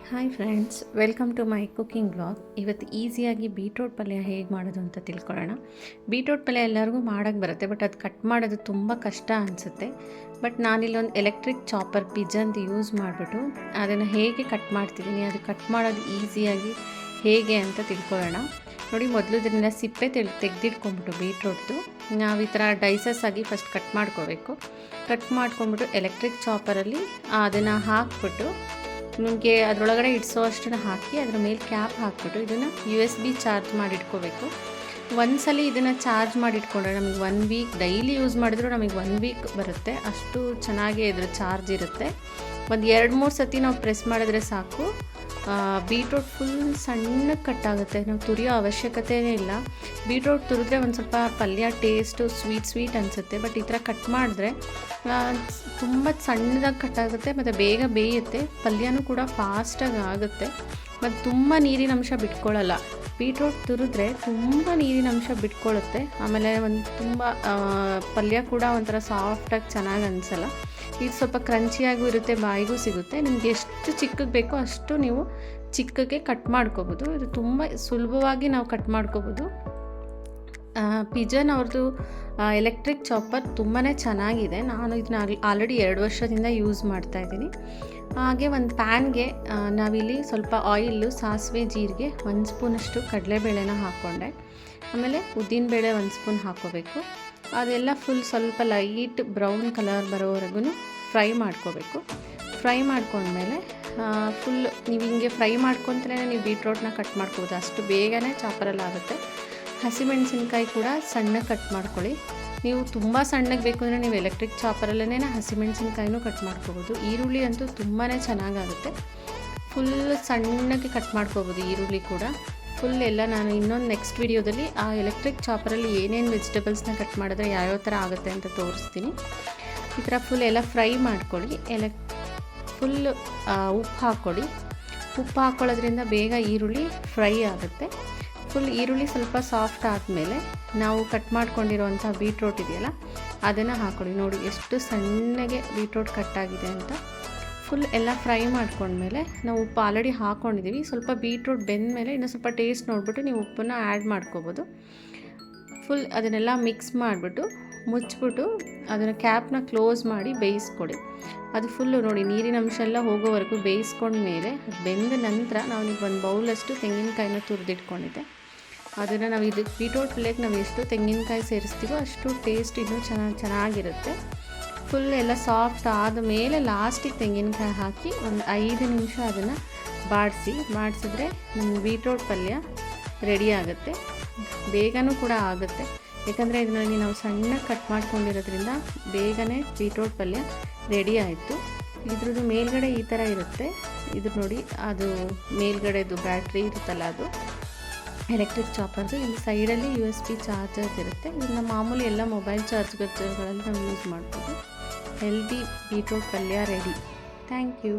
Hi friends, welcome to my cooking blog. ಇವತ್ತು ಈಸಿಯಾಗಿ beetroot ಪಲ್ಯ ಹೇಗೆ ಮಾಡೋದು ಅಂತ ತಿಳ್ಕೊಳ್ಳೋಣ. ಬೀಟ್ರೋಟ್ ಪಲ್ಯ ಎಲ್ಲರಿಗೂ ಮಾಡೋಕ್ಕೆ ಬರುತ್ತೆ, ಬಟ್ ಅದು ಕಟ್ ಮಾಡೋದು ತುಂಬ ಕಷ್ಟ ಅನಿಸುತ್ತೆ. ಬಟ್ ನಾನಿಲ್ಲೊಂದು ಎಲೆಕ್ಟ್ರಿಕ್ ಚಾಪರ್ ಪಿಜನ್ದು ಯೂಸ್ ಮಾಡಿಬಿಟ್ಟು ಅದನ್ನು ಹೇಗೆ ಕಟ್ ಮಾಡ್ತಿದ್ದೀನಿ, ಅದು ಕಟ್ ಮಾಡೋದು ಈಸಿಯಾಗಿ ಹೇಗೆ ಅಂತ ತಿಳ್ಕೊಳ್ಳೋಣ. ನೋಡಿ, ಮೊದಲು ಇದನ್ನೆಲ್ಲ ಸಿಪ್ಪೆ ತೆಗೆದಿಟ್ಕೊಂಡ್ಬಿಟ್ಟು ಬೀಟ್ರೋಟ್ದು ನಾವು ಈ ಥರ ಡೈಸಸ್ ಆಗಿ ಫಸ್ಟ್ ಕಟ್ ಮಾಡ್ಕೋಬೇಕು. ಕಟ್ ಮಾಡ್ಕೊಂಡ್ಬಿಟ್ಟು ಎಲೆಕ್ಟ್ರಿಕ್ ಚಾಪರಲ್ಲಿ ಅದನ್ನು ಹಾಕ್ಬಿಟ್ಟು ನಿಮಗೆ ಅದರೊಳಗಡೆ ಇಡಿಸೋ ಅಷ್ಟನ್ನು ಹಾಕಿ ಅದರ ಮೇಲೆ ಕ್ಯಾಪ್ ಹಾಕ್ಬಿಟ್ಟು ಇದನ್ನು USB ಚಾರ್ಜ್ ಮಾಡಿಟ್ಕೋಬೇಕು. ಒಂದ್ಸಲ ಇದನ್ನು ಚಾರ್ಜ್ ಮಾಡಿಟ್ಕೊಂಡ್ರೆ ನಮಗೆ 1 ವೀಕ್ ಡೈಲಿ ಯೂಸ್ ಮಾಡಿದ್ರು ನಮಗೆ 1 ವೀಕ್ ಬರುತ್ತೆ. ಅಷ್ಟು ಚೆನ್ನಾಗಿ ಇದ್ರ ಚಾರ್ಜ್ ಇರುತ್ತೆ. ಒಂದು 2-3 ಸತಿ ನಾವು ಪ್ರೆಸ್ ಮಾಡಿದ್ರೆ ಸಾಕು, ಬೀಟ್ರೋಟ್ ಫುಲ್ ಸಣ್ಣಗೆ ಕಟ್ಟಾಗುತ್ತೆ. ನಾವು ತುರಿಯೋ ಅವಶ್ಯಕತೆಯೇ ಇಲ್ಲ. ಬೀಟ್ರೋಟ್ ತುರಿದ್ರೆ ಒಂದು ಸ್ವಲ್ಪ ಪಲ್ಯ ಟೇಸ್ಟು ಸ್ವೀಟ್ ಅನಿಸುತ್ತೆ. ಬಟ್ ಈ ಥರ ಕಟ್ ಮಾಡಿದ್ರೆ ತುಂಬ ಸಣ್ಣದಾಗಿ ಕಟ್ಟಾಗುತ್ತೆ ಮತ್ತು ಬೇಗ ಬೇಯುತ್ತೆ. ಪಲ್ಯನೂ ಕೂಡ ಫಾಸ್ಟಾಗಿ ಆಗುತ್ತೆ ಮತ್ತು ತುಂಬ ನೀರಿನ ಅಂಶ ಬಿಟ್ಕೊಳ್ಳಲ್ಲ. ಬೀಟ್ರೋಟ್ ತುರಿದ್ರೆ ತುಂಬ ನೀರಿನ ಅಂಶ ಬಿಟ್ಕೊಳ್ಳುತ್ತೆ. ಆಮೇಲೆ ಒಂದು ತುಂಬ ಪಲ್ಯ ಕೂಡ ಒಂಥರ ಸಾಫ್ಟಾಗಿ ಚೆನ್ನಾಗಿ ಅನಿಸಲ್ಲ. ಇದು ಸ್ವಲ್ಪ ಕ್ರಂಚಿಯಾಗೂ ಇರುತ್ತೆ, ಬಾಯಿಗೂ ಸಿಗುತ್ತೆ. ನಿಮ್ಗೆ ಎಷ್ಟು ಚಿಕ್ಕಗೆ ಬೇಕೋ ಅಷ್ಟು ನೀವು ಚಿಕ್ಕಗೆ ಕಟ್ ಮಾಡ್ಕೋಬೋದು. ಇದು ತುಂಬ ಸುಲಭವಾಗಿ ನಾವು ಕಟ್ ಮಾಡ್ಕೋಬೋದು. ಪಿಜನ್ ಅವ್ರದ್ದು ಎಲೆಕ್ಟ್ರಿಕ್ ಚಾಪರ್ ತುಂಬಾ ಚೆನ್ನಾಗಿದೆ. ನಾನು ಇದನ್ನ ಆಲ್ರೆಡಿ 2 ವರ್ಷದಿಂದ ಯೂಸ್ ಮಾಡ್ತಾಯಿದ್ದೀನಿ. ಹಾಗೆ ಒಂದು ಪ್ಯಾನ್ಗೆ ನಾವಿಲ್ಲಿ ಸ್ವಲ್ಪ ಆಯಿಲು, ಸಾಸಿವೆ, ಜೀರಿಗೆ, 1 ಸ್ಪೂನಷ್ಟು ಕಡಲೆಬೇಳೆನ ಹಾಕ್ಕೊಂಡೆ. ಆಮೇಲೆ ಉದ್ದಿನಬೇಳೆ 1 ಸ್ಪೂನ್ ಹಾಕ್ಕೋಬೇಕು. ಅದೆಲ್ಲ ಫುಲ್ ಸ್ವಲ್ಪ ಲೈಟ್ ಬ್ರೌನ್ ಕಲರ್ ಬರೋವರೆಗೂ ಫ್ರೈ ಮಾಡ್ಕೋಬೇಕು. ಫ್ರೈ ಮಾಡ್ಕೊಂಡ್ಮೇಲೆ ಫುಲ್ ನೀವು ಹಿಂಗೆ ಫ್ರೈ ಮಾಡ್ಕೊತಲೇ ನೀವು ಬೀಟ್ರೋಟ್ನ ಕಟ್ ಮಾಡ್ಕೋಬೋದು. ಅಷ್ಟು ಬೇಗನೆ ಚಾಪರಲ್ಲಿ ಆಗುತ್ತೆ. ಹಸಿಮೆಣಸಿನ್ಕಾಯಿ ಕೂಡ ಸಣ್ಣಗೆ ಕಟ್ ಮಾಡ್ಕೊಳ್ಳಿ. ನೀವು ತುಂಬ ಸಣ್ಣಗೆ ಬೇಕು ಅಂದರೆ ನೀವು ಎಲೆಕ್ಟ್ರಿಕ್ ಚಾಪರಲ್ಲೇ ಹಸಿಮೆಣಸಿನ್ಕಾಯಿನೂ ಕಟ್ ಮಾಡ್ಕೋಬೋದು. ಈರುಳ್ಳಿ ಅಂತೂ ತುಂಬಾ ಚೆನ್ನಾಗಾಗುತ್ತೆ. ಫುಲ್ ಸಣ್ಣಗೆ ಕಟ್ ಮಾಡ್ಕೋಬೋದು ಈರುಳ್ಳಿ ಕೂಡ. ಫುಲ್ ಎಲ್ಲ ನಾನು ಇನ್ನೊಂದು ನೆಕ್ಸ್ಟ್ ವಿಡಿಯೋದಲ್ಲಿ ಆ ಎಲೆಕ್ಟ್ರಿಕ್ ಚಾಪರಲ್ಲಿ ಏನೇನು ವೆಜಿಟೇಬಲ್ಸ್ನ ಕಟ್ ಮಾಡಿದ್ರೆ ಯಾವ್ಯಾವ ಥರ ಆಗುತ್ತೆ ಅಂತ ತೋರಿಸ್ತೀನಿ. ಈ ಥರ ಫುಲ್ ಎಲ್ಲ ಫ್ರೈ ಮಾಡ್ಕೊಳ್ಳಿ. ಫುಲ್ ಉಪ್ಪು ಹಾಕ್ಕೊಳ್ಳಿ. ಉಪ್ಪು ಹಾಕ್ಕೊಳ್ಳೋದ್ರಿಂದ ಬೇಗ ಈರುಳ್ಳಿ ಫ್ರೈ ಆಗುತ್ತೆ. ಫುಲ್ ಈರುಳ್ಳಿ ಸ್ವಲ್ಪ ಸಾಫ್ಟ್ ಆದಮೇಲೆ ನಾವು ಕಟ್ ಮಾಡ್ಕೊಂಡಿರೋವಂಥ ಬೀಟ್ರೋಟ್ ಇದೆಯಲ್ಲ ಅದನ್ನು ಹಾಕ್ಕೊಳ್ಳಿ. ನೋಡಿ ಎಷ್ಟು ಸಣ್ಣಗೆ ಬೀಟ್ರೋಟ್ ಕಟ್ಟಾಗಿದೆ ಅಂತ. ಫುಲ್ ಎಲ್ಲ ಫ್ರೈ ಮಾಡ್ಕೊಂಡ್ಮೇಲೆ ನಾವು ಉಪ್ಪು ಆಲ್ರೆಡಿ ಹಾಕ್ಕೊಂಡಿದ್ದೀವಿ. ಸ್ವಲ್ಪ ಬೀಟ್ರೋಟ್ ಬೆಂದಮೇಲೆ ಇನ್ನೂ ಸ್ವಲ್ಪ ಟೇಸ್ಟ್ ನೋಡಿಬಿಟ್ಟು ನೀವು ಉಪ್ಪನ್ನು ಆ್ಯಡ್ ಮಾಡ್ಕೋಬೋದು. ಫುಲ್ ಅದನ್ನೆಲ್ಲ ಮಿಕ್ಸ್ ಮಾಡಿಬಿಟ್ಟು ಮುಚ್ಚಿಬಿಟ್ಟು ಅದನ್ನು ಕ್ಯಾಪ್ನ ಕ್ಲೋಸ್ ಮಾಡಿ ಬೇಯಿಸ್ಕೊಡಿ. ಅದು ಫುಲ್ಲು ನೋಡಿ ನೀರಿನ ಅಂಶ ಎಲ್ಲ ಹೋಗೋವರೆಗೂ ಬೇಯಿಸ್ಕೊಂಡ್ಮೇಲೆ ಅದು ಬೆಂದ ನಂತರ ನಾವು ಒಂದು ಬೌಲಷ್ಟು ತೆಂಗಿನಕಾಯಿನ ತುರಿದಿಟ್ಕೊಂಡಿದ್ದೆ. ಅದನ್ನು ನಾವು ಇದು ಬೀಟ್ರೋಟ್ ಪಲ್ಯಕ್ಕೆ ನಾವು ಎಷ್ಟು ತೆಂಗಿನಕಾಯಿ ಸೇರಿಸ್ತೀವೋ ಅಷ್ಟು ಟೇಸ್ಟ್ ಇನ್ನೂ ಚೆನ್ನಾಗಿರುತ್ತೆ. ಫುಲ್ ಎಲ್ಲ ಸಾಫ್ಟ್ ಆದಮೇಲೆ ಲಾಸ್ಟಿಗೆ ತೆಂಗಿನಕಾಯಿ ಹಾಕಿ ಒಂದು 5 ನಿಮಿಷ ಅದನ್ನು ಬಾಡಿಸಿದ್ರೆ ನಮ್ಮ ಬೀಟ್ರೋಟ್ ಪಲ್ಯ ರೆಡಿ ಆಗುತ್ತೆ. ಬೇಗನೂ ಕೂಡ ಆಗುತ್ತೆ. ಯಾಕಂದರೆ ಇದರಲ್ಲಿ ನಾವು ಸಣ್ಣ ಕಟ್ ಮಾಡ್ಕೊಂಡಿರೋದ್ರಿಂದ ಬೇಗನೆ ಬೀಟ್ರೋಟ್ ಪಲ್ಯ ರೆಡಿ ಆಯಿತು. ಇದ್ರದ್ದು ಮೇಲ್ಗಡೆ ಈ ಥರ ಇರುತ್ತೆ. ಇದು ನೋಡಿ, ಅದು ಮೇಲ್ಗಡೆದು ಬ್ಯಾಟ್ರಿ ಇರುತ್ತಲ್ಲ, ಅದು ಎಲೆಕ್ಟ್ರಿಕ್ ಚಾಪರ್ದು. ಇಲ್ಲಿ ಸೈಡಲ್ಲಿ USB ಚಾರ್ಜರ್ ಇರುತ್ತೆ. ಇದನ್ನು ಮಾಮೂಲಿ ಎಲ್ಲ ಮೊಬೈಲ್ ಚಾರ್ಜರ್ಗಳಲ್ಲಿ ನಾವು ಯೂಸ್ ಮಾಡ್ಬೋದು. ಹೆಲ್ದಿ ಬೀಟ್ರೋಟ್ ಪಲ್ಯ ರೆಡಿ. Thank you.